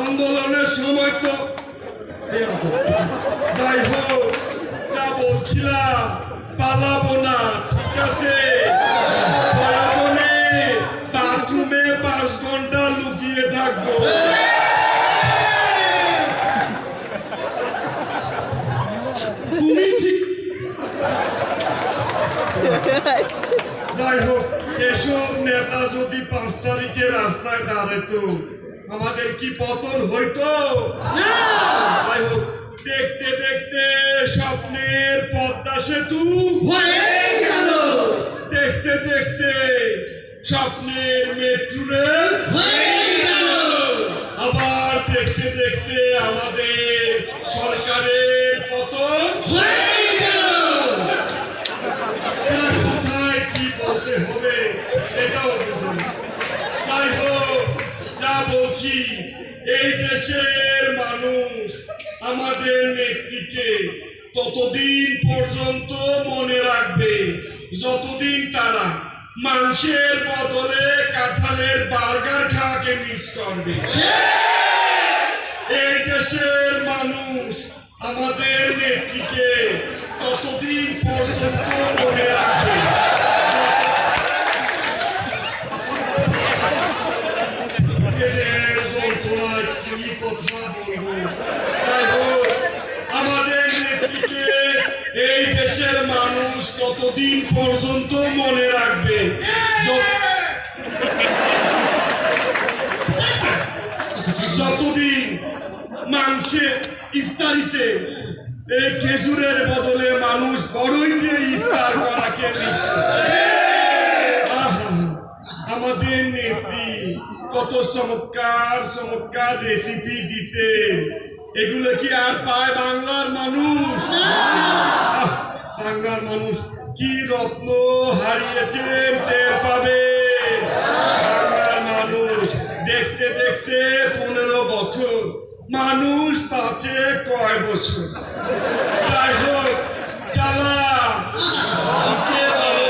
আন্দোলনের সময় তো যাই হোক, যা বলছিলাম পালাবো না, ঠিক আছে? প্রয়োজনে বাথরুমে 5 ঘন্টা লুকিয়ে থাকবো। তুমি ঠিক। যাই হোক, এসব নেতা যদি 5 তারিখে রাস্তায় দাঁড়াতো আমাদের কি পতন হইতো? যাই হোক, দেখতে দেখতে স্বপ্নের পদ্মা সেতু হয়ে গেল, দেখতে দেখতে স্বপ্নের মেট্রো রেল হয়ে গেল, আবার দেখতে দেখতে আমাদের সরকারের পতন হয়ে গেল। কোথায় কি বলতে হবে এটাও বুঝুন। যাই হোক, যা বলছি, এই দেশের মানুষ আমাদের নেত্রীকে ততদিন পর্যন্ত মনে রাখবে যতদিন তারা মাংসের বদলে কাঁঠালের বার্গার খাওয়াকে মিস করবে। এই দেশের মানুষ আমাদের নেত্রীকে ততদিন পর্যন্ত মনে রাখবে। এদের যন্ত্রণায় কি কথা বলবো? তাই হোক, আমাদের নেত্রীকে এই দেশের মানুষ ততদিন পর্যন্ত মনে রাখবে যতদিন মাংসের ইফতারিতে এই খেজুরের বদলে মানুষ বড়ই দিয়ে ইফতার করাকে মিস করে। আমাদের নেত্রী কত চমৎকার চমৎকার রেসিপি দিতেন, এগুলো কি আর পায় বাংলার মানুষ? বাংলার মানুষ কি রত্ন হারিয়েছেন টের পাবে। বাংলার মানুষ দেখতে দেখতে 15 বছর, মানুষ পাচ্ছে কয় বছর। যাই হোক, চালা কে বলে